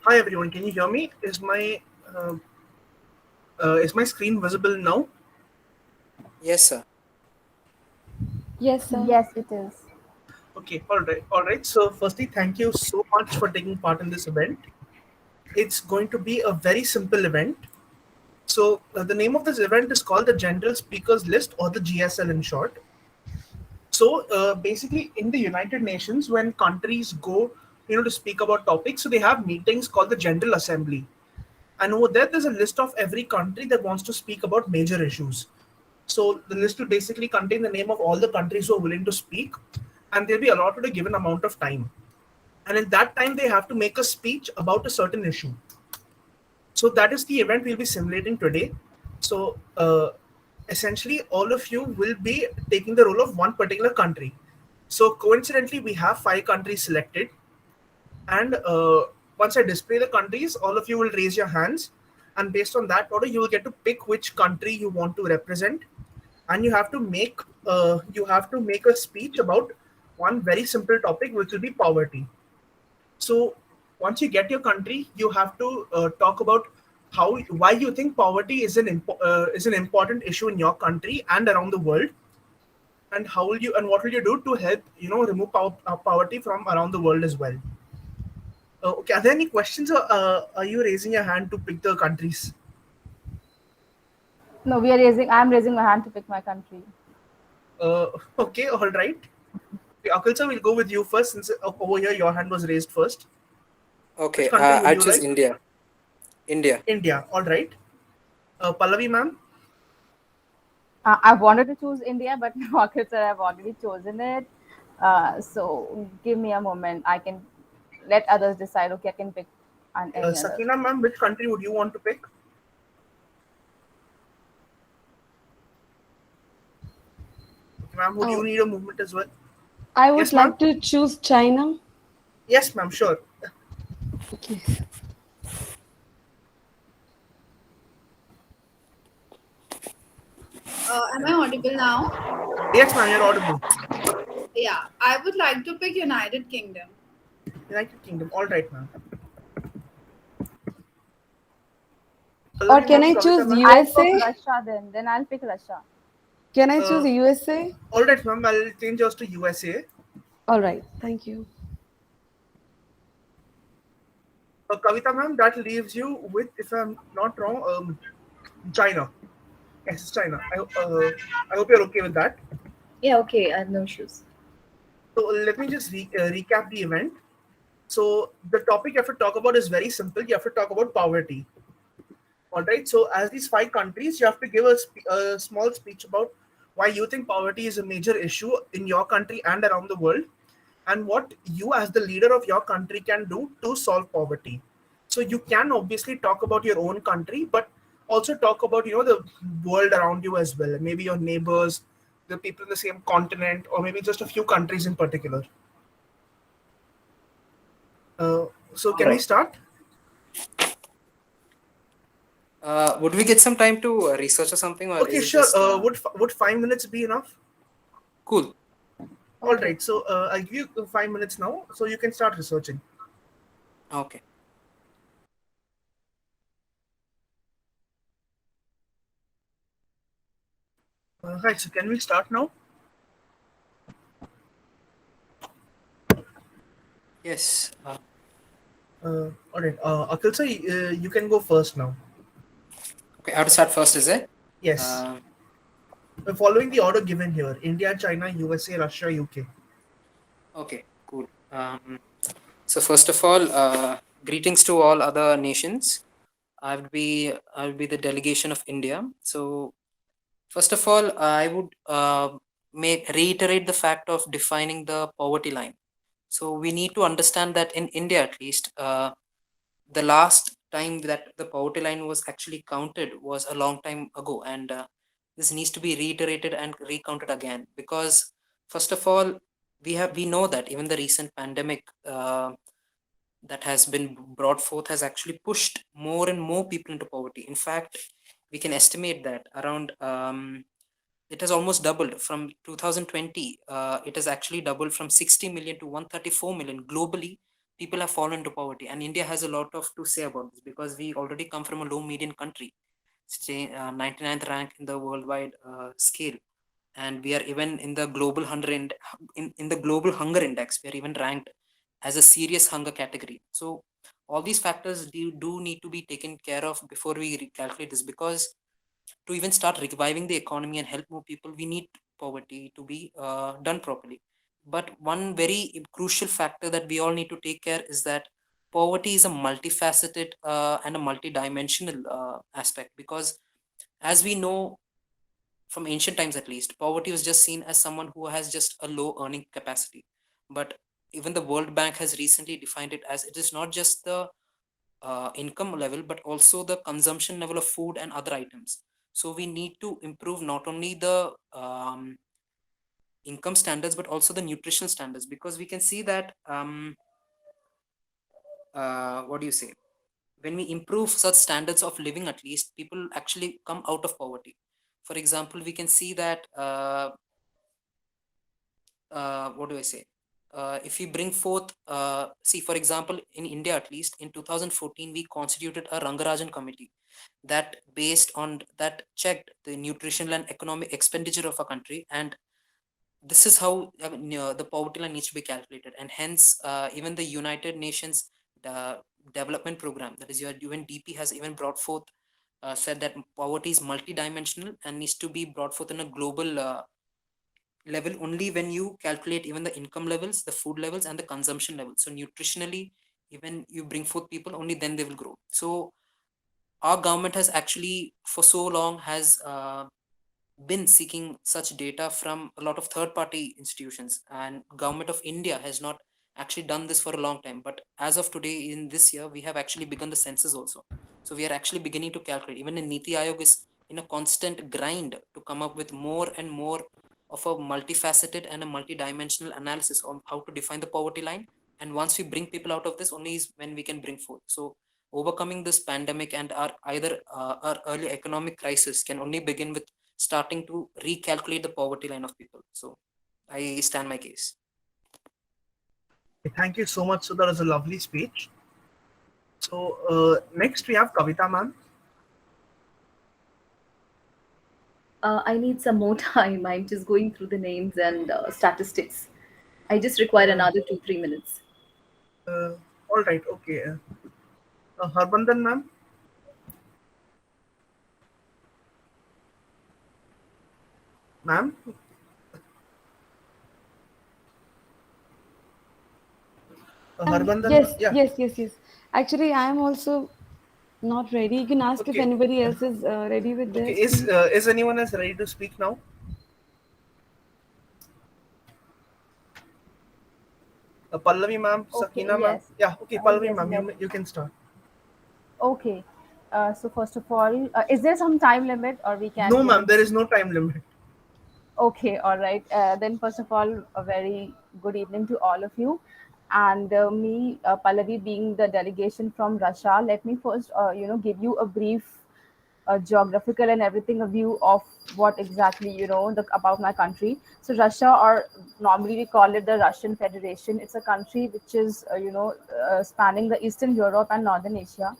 Hi everyone, can you hear me? Uh, is my screen visible now? Yes, sir. Yes, sir. Yes, it is. Okay, all right. So firstly, thank you so much for taking part in this event. It's going to be a very simple event. So the name of this event is called the General Speakers List, or the GSL in short. So basically, in the United Nations, when countries go, to speak about topics, so they have meetings called the General Assembly, and over there's a list of every country that wants to speak about major issues. So the list will basically contain the name of all the countries who are willing to speak, and they'll be allotted a given amount of time. And in that time, they have to make a speech about a certain issue. So that is the event we'll be simulating today. So essentially, all of you will be taking the role of one particular country. So coincidentally, we have 5 countries selected, and once I display the countries, all of you will raise your hands, and based on that order, you will get to pick which country you want to represent, and you have to make a speech about one very simple topic, which will be poverty. So once you get your country, you have to talk about how why you think poverty is an important issue in your country and around the world, and how will you and what will you do to help remove poverty from around the world as well. Okay, are there any questions, or are you raising your hand to pick the countries? No, we are raising. I'm raising my hand to pick my country. Uh, okay, all right. Okay, Akil sir, we'll go with you first, since over here your hand was raised first. Which Okay, country would I you choose like? India. India. India, all right. Pallavi ma'am. I wanted to choose India, but no, okay, sir, I've already chosen it. So give me a moment. I can let others decide. Okay, I can pick on any other. Sakina ma'am, which country would you want to pick? Okay, ma'am, would you Oh, need a movement as well? I would Yes, ma'am. like to choose China. Yes, ma'am, sure. Yes. Am I audible now? Yes, ma'am, you're audible. Yeah, I would like to pick United Kingdom. United Kingdom, all right, ma'am. Or Pallavi can ma'am, I Kavita choose ma'am. I'll pick USA? Russia then. Then I'll pick Russia. Can I Uh, choose USA? all right, ma'am, I'll change yours to USA. All right. Thank you. Kavita ma'am, that leaves you with, if I'm not wrong, China. Yes, it's China. I hope you're okay with that. Yeah, okay, I have no issues. So let me just recap the event. So the topic you have to talk about is very simple. You have to talk about poverty. All right. So as these 5 countries, you have to give a small speech about why you think poverty is a major issue in your country and around the world, and what you, as the leader of your country, can do to solve poverty. So you can obviously talk about your own country, but also talk about the world around you as well. Maybe your neighbors, the people in the same continent, or maybe just a few countries in particular. Uh, so All can we right. start? Would we get some time to research or something, or Okay, is it sure. just Would 5 minutes be enough? cool? All Okay. right. So I'll give you 5 minutes now, so you can start researching. Okay. Right. So can we start now? Yes. All right. Akhil sir, you can go first now. Okay, I have to start first, is it? Yes. Uh, Following the order given here: India, China, USA, Russia, UK. okay, cool. So first of all, greetings to all other nations. I would be the delegation of India. So first of all, I would make reiterate the fact of defining the poverty line. So we need to understand that in India, at least, the last time that the poverty line was actually counted was a long time ago, and this needs to be reiterated and recounted again, because first of all, we know that even the recent pandemic that has been brought forth has actually pushed more and more people into poverty. In fact, we can estimate that around it has almost doubled from 2020. It has actually doubled from 60 million to 134 million globally. people have fallen into poverty, and India has a lot of to say about this because we already come from a low median country, stay 99th rank in the worldwide scale, and we are even in the global in the global hunger index. We are even ranked as a serious hunger category. So all these factors do need to be taken care of before we recalculate this, because to even start reviving the economy and help more people, we need poverty to be done properly. But one very crucial factor that we all need to take care is that poverty is a multifaceted and a multidimensional aspect, because as we know from ancient times at least, poverty was just seen as someone who has just a low earning capacity. But even the World Bank has recently defined it as it is not just the income level, but also the consumption level of food and other items. So we need to improve not only the income standards, but also the nutritional standards, because we can see that what do you say? When we improve such standards of living, at least people actually come out of poverty. For example, we can see that what do I say? If we bring forth, see, for example, in India, at least in 2014, we constituted a Rangarajan committee that based on that checked the nutritional and economic expenditure of a country, and this is how the poverty line needs to be calculated. And hence, even the United Nations the development program, that is your UNDP, has even brought forth said that poverty is multidimensional and needs to be brought forth in a global level only when you calculate even the income levels, the food levels, and the consumption levels. So nutritionally, even you bring forth people, only then they will grow. So our government has actually for so long has been seeking such data from a lot of third party institutions, and government of India has not actually done this for a long time. But as of today, in this year, we have actually begun the census also. So we are actually beginning to calculate. Even in Niti Ayog is in a constant grind to come up with more and more of a multifaceted and a multidimensional analysis on how to define the poverty line. And once we bring people out of this, only is when we can bring forth. So overcoming this pandemic and our early economic crisis can only begin with starting to recalculate the poverty line of people. So I stand my case. Thank you so much. So that was a lovely speech. So next we have Kavita ma'am. I need some more time. I'm just going through the names and statistics. I just require Uh, another 2-3 minutes. uh, all right. Okay. Harbandhan ma'am. Ma'am. Harbandhan ma'am. Yes, Yeah. yes, yes, yes. Actually, I am also not ready. You can ask if Okay. anybody else is ready with Okay. their speech. Is anyone else ready to speak now? Pallavi ma'am, Okay, Sakina ma'am. yes. Yeah. Okay. Pallavi Yes, ma'am, let, you can start. okay. So first of all, is there some time limit or we can, No ma'am, there is no time limit. Okay, all right. Then, first of all, a very good evening to all of you. And me, Pallavi, being the delegation from Russia, let me first, give you a brief geographical and everything a view of what exactly about my country. So Russia, or normally we call it the Russian Federation. It's a country which is spanning the Eastern Europe and Northern Asia,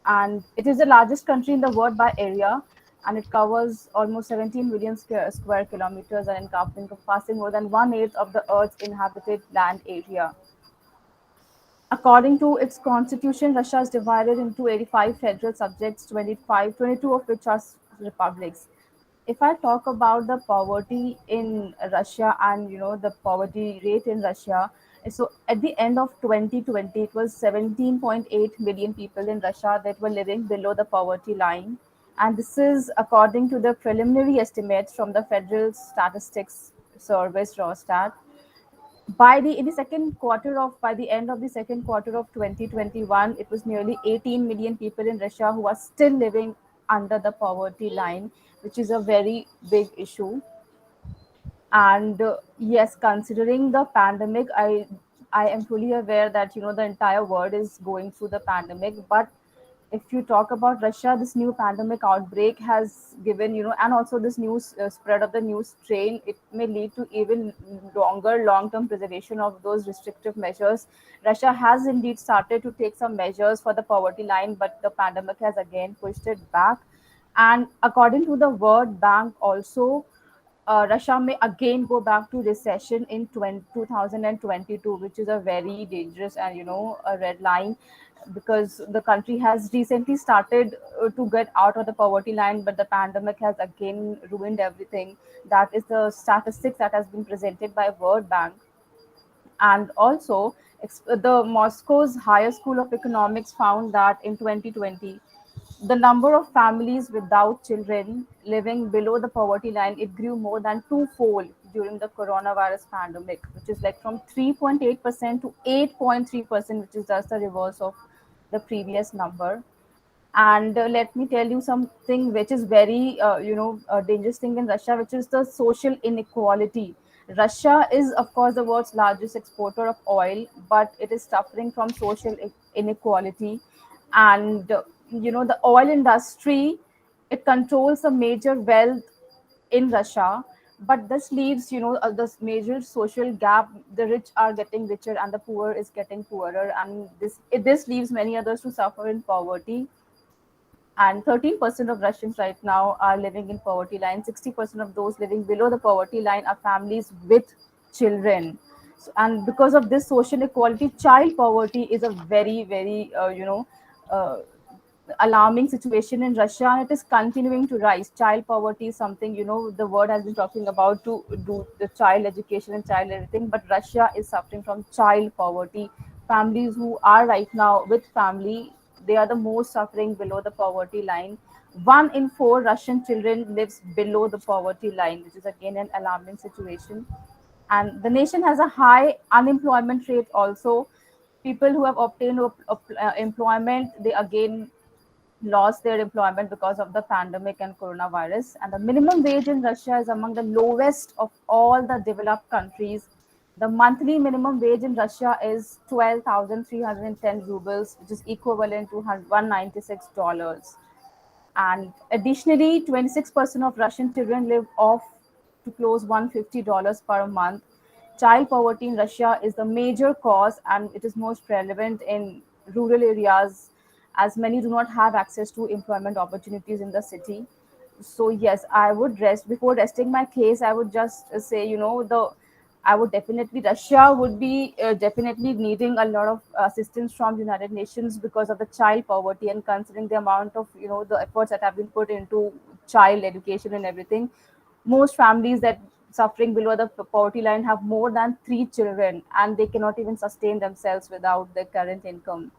and it is the largest country in the world by area, and it covers almost 17 million square kilometers and encompassing more than one-eighth of the Earth's inhabited land area. According to its constitution, Russia is divided into 85 federal subjects, 22 of which are republics. If I talk about the poverty in Russia and the poverty rate in Russia, so at the end of 2020, it was 17.8 million people in Russia that were living below the poverty line, and this is according to the preliminary estimates from the Federal Statistics Service (Rostat). By the end of the second quarter of 2021, it was nearly 18 million people in Russia who are still living under the poverty line, which is a very big issue. And yes, considering the pandemic, I am fully aware that the entire world is going through the pandemic, but if you talk about Russia, this new pandemic outbreak has given, and also this new spread of the new strain, it may lead to even longer long-term preservation of those restrictive measures. Russia has indeed started to take some measures for the poverty line, but the pandemic has again pushed it back. And according to the World Bank, also, Russia may again go back to recession in 2022, which is a very dangerous and a red line, because the country has recently started to get out of the poverty line, but the pandemic has again ruined everything. That is the statistics that has been presented by World Bank. And also, the Moscow's Higher School of Economics found that in 2020, the number of families without children living below the poverty line, it grew more than twofold during the coronavirus pandemic, which is like from 3.8% to 8.3%, which is just the reverse of the previous number. And let me tell you something which is very dangerous thing in Russia, which is the social inequality. Russia is of course the world's largest exporter of oil, but it is suffering from social inequality. And the oil industry, it controls a major wealth in Russia, but this leaves this major social gap. The rich are getting richer and the poor is getting poorer, and this leaves many others to suffer in poverty. And 13% of Russians right now are living in poverty line. 60% of those living below the poverty line are families with children. So, and because of this social equality, child poverty is a very, very, uh, alarming situation in Russia, and it is continuing to rise. Child poverty is something, the world has been talking about to do the child education and child everything, but Russia is suffering from child poverty. Families who are right now with family, they are the most suffering below the poverty line. One in four Russian children lives below the poverty line, which is again an alarming situation. And the nation has a high unemployment rate also. People who have obtained employment, they again lost their employment because of the pandemic and coronavirus. And the minimum wage in Russia is among the lowest of all the developed countries. The monthly minimum wage in Russia is 12,310 rubles, which is equivalent to $196. And additionally, 26% of Russian children live off to close $150 per month. Child poverty in Russia is the major cause, and it is most prevalent in rural areas, as many do not have access to employment opportunities in the city. So yes, I would rest before resting my case. I would just say, the I would definitely, Russia would be definitely needing a lot of assistance from United Nations because of the child poverty, and considering the amount of the efforts that have been put into child education and everything. Most families that suffering below the poverty line have more than three children, and they cannot even sustain themselves without their current income.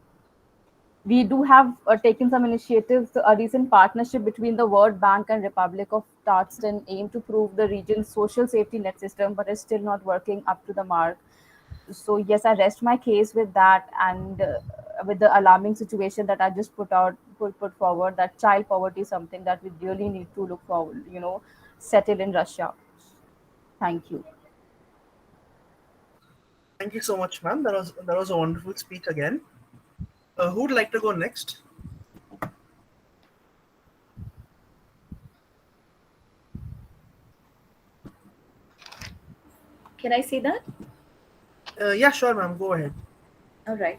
We do have taken some initiatives. A recent partnership between the World Bank and Republic of Tatarstan aim to prove the region's social safety net system, but is still not working up to the mark. So yes, I rest my case with that, and with the alarming situation that I just put forward, that child poverty is something that we really need to look forward, settle in Russia. Thank you. Thank you so much, ma'am. That was a wonderful speech again. Who would like to go next? Can I say that? Yeah, sure, ma'am. Go ahead. All right.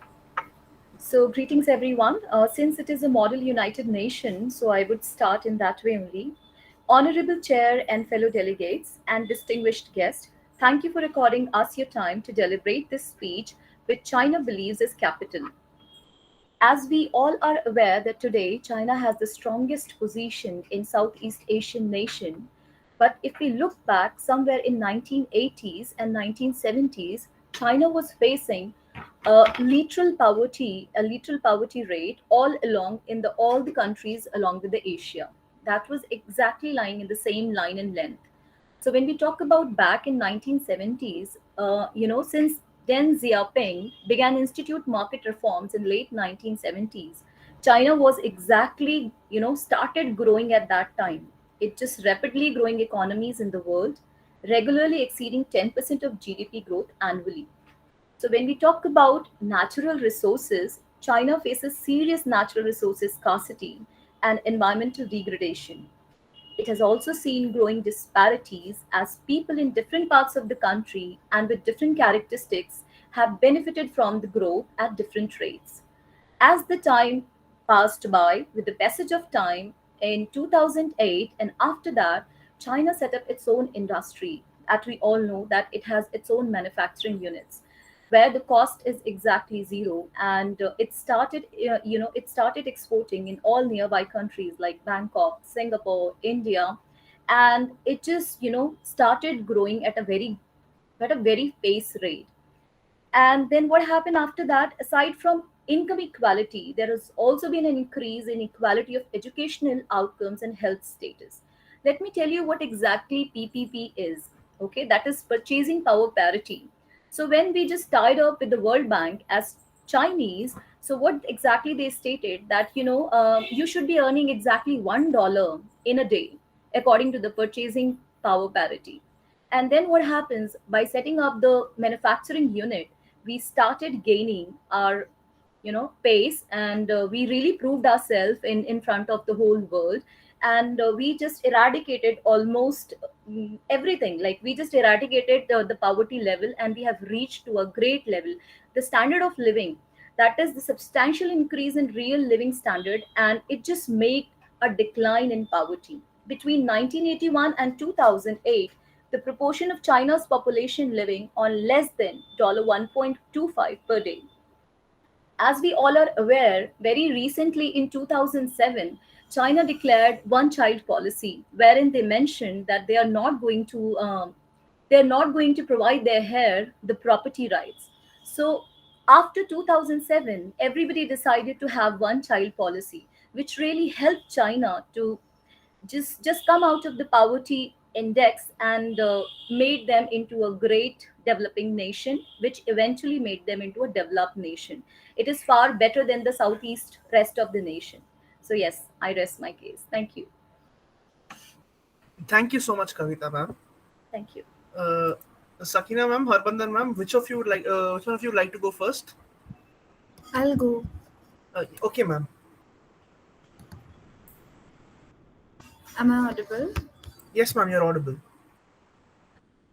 So, greetings everyone. Since it is a model United Nations, so I would start in that way only. Honorable Chair and fellow delegates and distinguished guests, thank you for according us your time to deliberate this speech which China believes is capital. As we all are aware that today China has the strongest position in Southeast Asian nation, but if we look back somewhere in 1980s and 1970s, China was facing a literal poverty rate all along in the all the countries along with the Asia. That was exactly lying in the same line and length. So when we talk about back in 1970s, since Deng Xiaoping began institute market reforms in late 1970s, China was exactly, started growing at that time. It just rapidly growing economies in the world, regularly exceeding 10% of GDP growth annually. So when we talk about natural resources, China faces serious natural resources scarcity and environmental degradation. It has also seen growing disparities as people in different parts of the country and with different characteristics have benefited from the growth at different rates. As the time passed by, with the passage of time in 2008 and after that, China set up its own industry that we all know that it has its own manufacturing units where the cost is exactly zero, and it started exporting in all nearby countries like Bangkok, Singapore, India, and it just started growing at a very pace rate. And then what happened after that, aside from income equality, there has also been an increase in equality of educational outcomes and health status. Let me tell you what exactly PPP is. Okay, that is purchasing power parity. So when we just tied up with the World Bank as Chinese, so what exactly they stated that you should be earning exactly $1 in a day according to the purchasing power parity. And then what happens, by setting up the manufacturing unit, we started gaining our pace, and we really proved ourselves in front of the whole world. And we just eradicated almost everything. Like, we just eradicated the poverty level, and we have reached to a great level, the standard of living, that is the substantial increase in real living standard, and it just made a decline in poverty. Between 1981 and 2008, the proportion of China's population living on less than $1.25 per day. As we all are aware, very recently in 2007, China declared one child policy, wherein they mentioned that they are not going to provide their heir the property rights. So after 2007, everybody decided to have one child policy, which really helped China to just come out of the poverty index, and made them into a great developing nation, which eventually made them into a developed nation. It is far better than the southeast rest of the nation. So yes, I rest my case. Thank you. Thank you so much, Kavita ma'am. Thank you. Uh, Sakina ma'am, Harbandar ma'am, which of you would like? Which one of you would like to go first? I'll go. Okay, ma'am. Am I audible? Yes, ma'am, you're audible.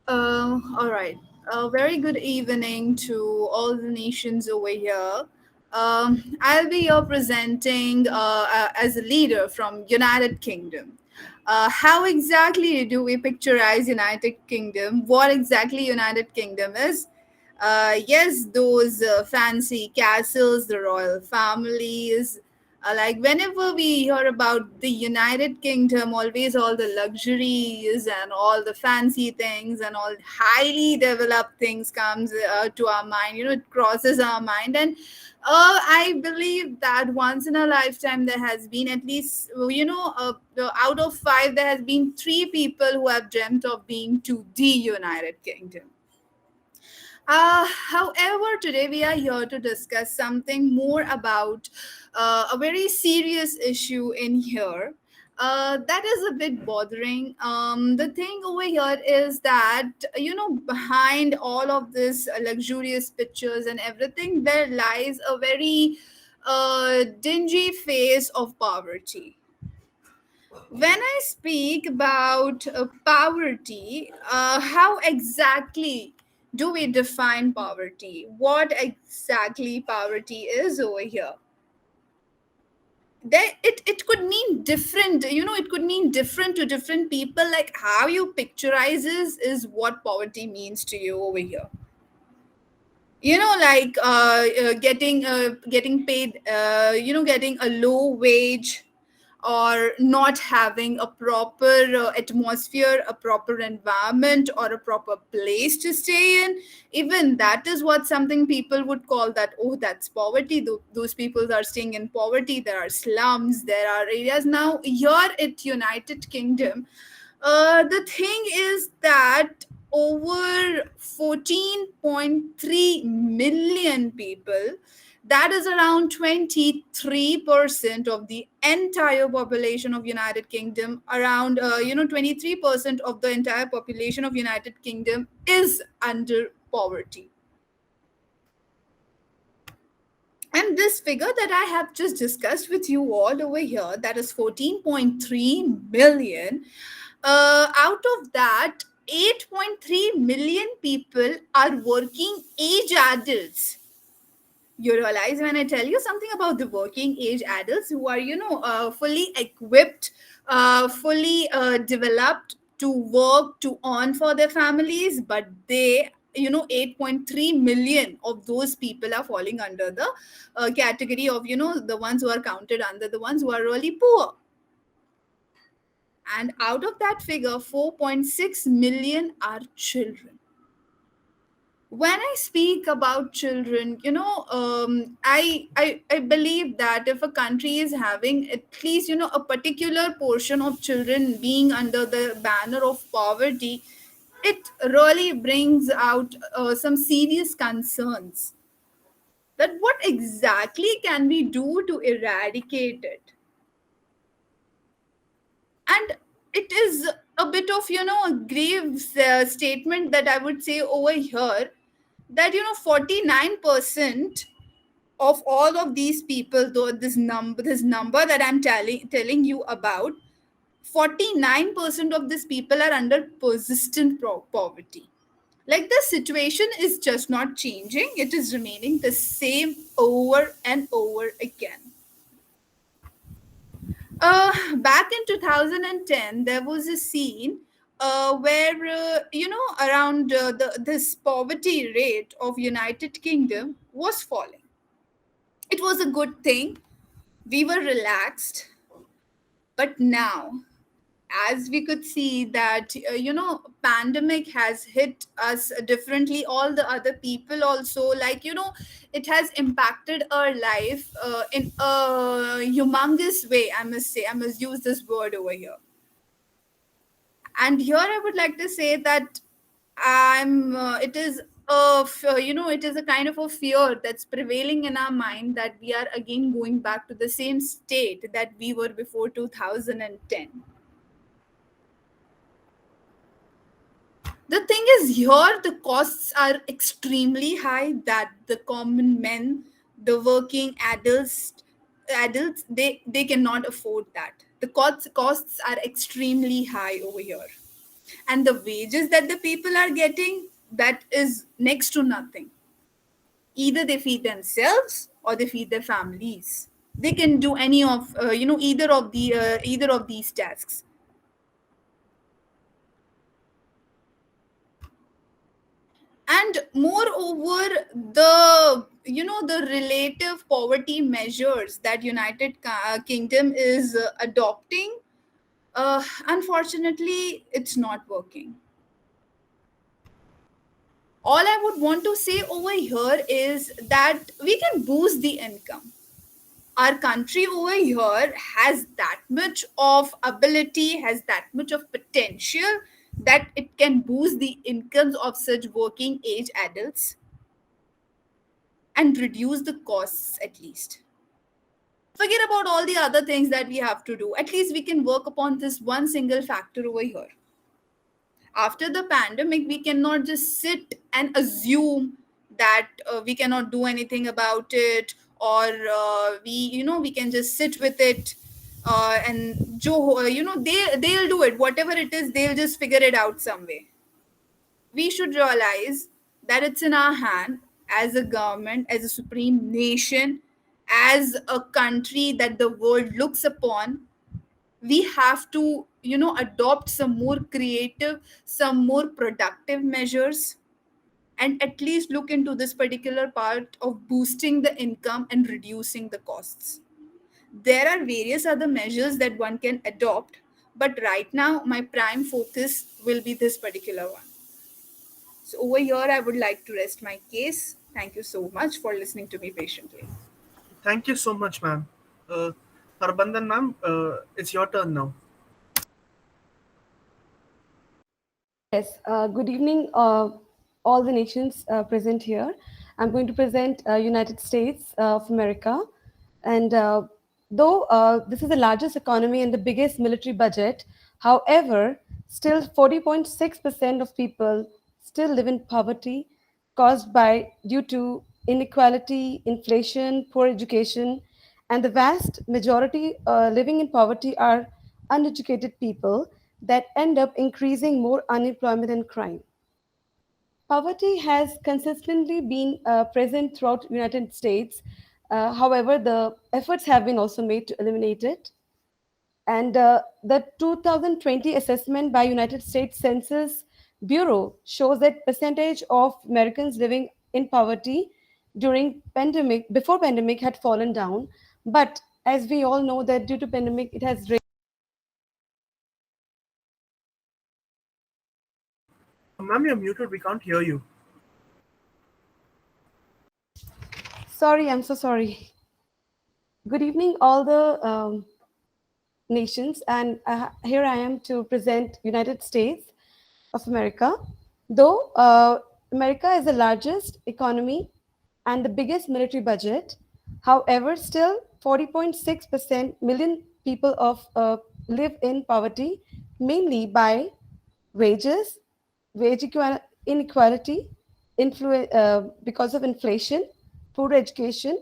All right. A very good evening to all the nations over here. I'll be here presenting as a leader from United Kingdom. How exactly do we picturize United Kingdom? What exactly United Kingdom is? Yes, those fancy castles, the royal families. Like, whenever we hear about the United Kingdom, always all the luxuries and all the fancy things and all highly developed things comes to our mind. It crosses our mind, and I believe that once in a lifetime there has been at least out of five there has been three people who have dreamt of being to the United Kingdom. However, today we are here to discuss something more about a very serious issue in here. That is a bit bothering. The thing over here is that, behind all of this luxurious pictures and everything, there lies a very dingy face of poverty. When I speak about poverty, how exactly do we define poverty? What exactly poverty is over here? It could mean different, it could mean different to different people. Like, how you picturizes is what poverty means to you over here. Like getting paid, getting a low wage, or not having a proper atmosphere, a proper environment, or a proper place to stay in. Even that is what something people would call that, oh, that's poverty. Those people are staying in poverty. There are slums, there are areas. Now, here at United Kingdom, the thing is that over 14.3 million people, that is around 23% of the entire population of United Kingdom. Around 23% of the entire population of United Kingdom is under poverty. And And this figure that I have just discussed with you all over here, that is 14.3 million, out of that, 8.3 million people are working age adults. You realize when I tell you something about the working age adults who are, fully equipped, fully developed to work, to earn for their families, but they, 8.3 million of those people are falling under the category of, the ones who are counted under the ones who are really poor. And out of that figure, 4.6 million are children. When I speak about children, I believe that if a country is having at least, a particular portion of children being under the banner of poverty, it really brings out some serious concerns. That what exactly can we do to eradicate it? And it is a bit of, a grave statement that I would say over here, that 49% of all of these people, though this number that I'm telling you about, 49% of these people are under persistent poverty. Like, the situation is just not changing, it is remaining the same over and over again. Back in 2010, there was a scene where, around this poverty rate of United Kingdom was falling. It was a good thing. We were relaxed. But now, as we could see that, pandemic has hit us differently, all the other people also, like, it has impacted our life in a humongous way, I must say. I must use this word over here. And here I would like to say that it is it is a kind of a fear that's prevailing in our mind, that we are again going back to the same state that we were before 2010. The thing is, here the costs are extremely high, that the common men, the working adults, they cannot afford that. The costs are extremely high over here. And the wages that the people are getting, that is next to nothing. Either they feed themselves or they feed their families. They can do any of either of these tasks. And moreover, the relative poverty measures that United Kingdom is adopting, unfortunately it's not working. All I would want to say over here is that we can boost the income. Our country over here has that much of ability, has that much of potential, that it can boost the incomes of such working age adults and reduce the costs at least. Forget about all the other things that we have to do. At least we can work upon this one single factor over here. After the pandemic, we cannot just sit and assume that we cannot do anything about it, or we can just sit with it, and they'll do it, whatever it is, they'll just figure it out some way. We should realize that it's in our hand, as a government, as a supreme nation, as a country that the world looks upon. We have to adopt some more creative, some more productive measures, and at least look into this particular part of boosting the income and reducing the costs. There are various other measures that one can adopt, but right now my prime focus will be this particular one. So over here I would like to rest my case. Thank you so much for listening to me patiently. Thank you so much, ma'am. Harbandhan, ma'am, it's your turn now. Yes, good evening, all the nations present here. I'm going to present United States of America. And though this is the largest economy and the biggest military budget, however, still 40.6% of people still live in poverty caused by due to inequality, inflation, poor education, and the vast majority living in poverty are uneducated people that end up increasing more unemployment and crime. Poverty has consistently been present throughout United States. However, the efforts have been also made to eliminate it. And the 2020 assessment by United States Census Bureau shows that percentage of Americans living in poverty during pandemic, before pandemic, had fallen down. But as we all know that due to pandemic, it has raised. Ma'am, you're muted. We can't hear you. Sorry, I'm so sorry. Good evening, all the nations, and here I am to present United States of America. Though America is the largest economy and the biggest military budget, however, still 40.6% million people live in poverty, mainly by wages, inequality, because of inflation, poor education,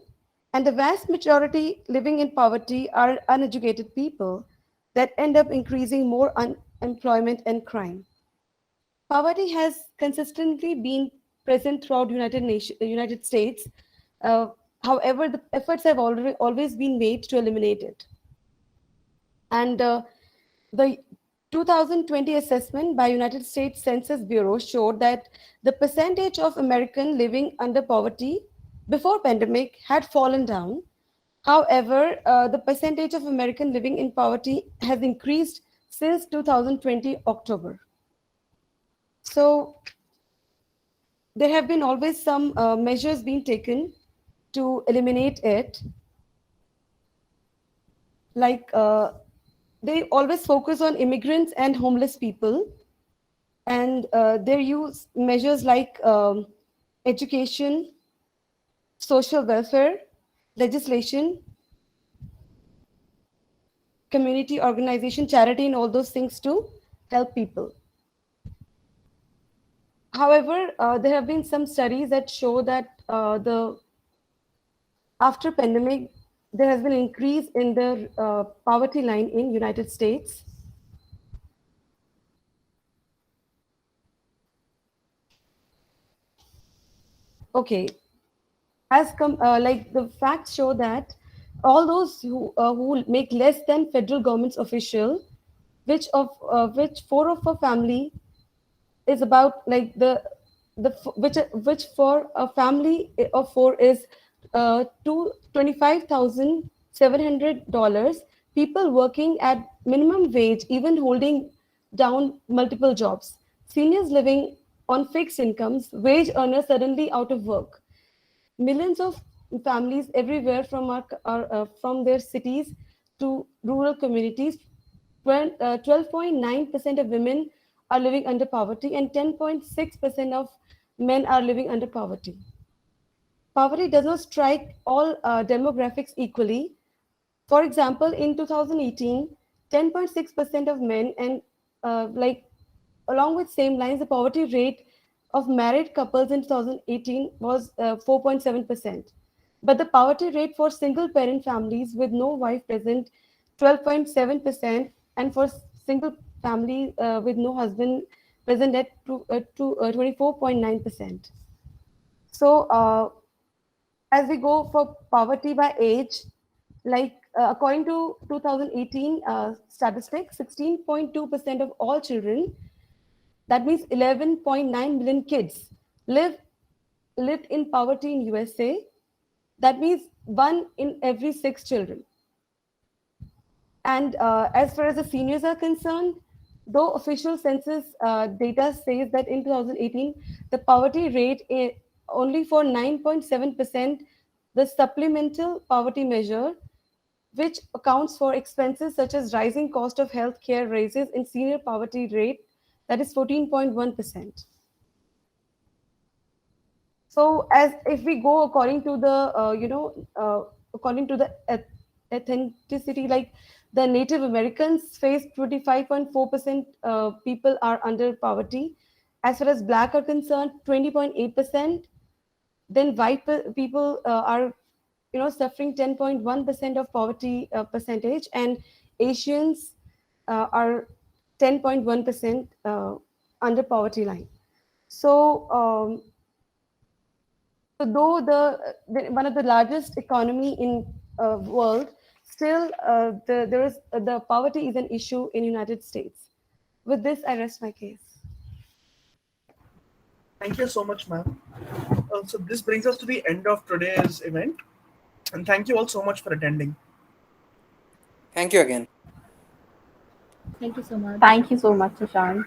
and the vast majority living in poverty are uneducated people that end up increasing more unemployment and crime. Poverty has consistently been present throughout United States. Uh, However, the efforts have always been made to eliminate it. And the 2020 assessment by United States Census Bureau showed that the percentage of American living under poverty before pandemic had fallen down. However, the percentage of American living in poverty has increased since 2020 October. So there have been always some measures being taken to eliminate it, like they always focus on immigrants and homeless people, and they use measures like education, social welfare, legislation, community organization, charity, and all those things to help people. However, there have been some studies that show that the after pandemic, there has been an increase in the poverty line in United States. Okay, like the facts show that all those who make less than federal government's official, which four of a family is about like which for a family of four is to $25,700. People working at minimum wage, even holding down multiple jobs. Seniors living on fixed incomes, wage earners suddenly out of work. Millions of families everywhere from their cities to rural communities. 12.9% of women are living under poverty, and 10.6% of men are living under poverty. Poverty does not strike all demographics equally. For example, in 2018, 10.6% of men, and like along with same lines, the poverty rate of married couples in 2018 was 4.7%. But the poverty rate for single parent families with no wife present, 12.7%, and for single family with no husband present at 24.9%. So as we go for poverty by age, like according to 2018 statistics, 16.2% of all children, that means 11.9 million kids, lived in poverty in USA. That means 1 in every 6 children. And as far as the seniors are concerned, though official census data says that in 2018, the poverty rate is only for 9.7%, the supplemental poverty measure, which accounts for expenses such as rising cost of health care, raises in senior poverty rate, that is 14.1%. So as if we go according to the according to the ethnicity, like the Native Americans face 25.4% people are under poverty. As far as black are concerned, 20.8%. then white people are suffering 10.1% of poverty percentage, and Asians are 10.1% under poverty line. So, so though one of the largest economy in world, still the poverty is an issue in United States. With this, I rest my case. Thank you so much, ma'am. So this brings us to the end of today's event, and thank you all so much for attending. Thank you again. Thank you so much. Thank you so much, Sushant.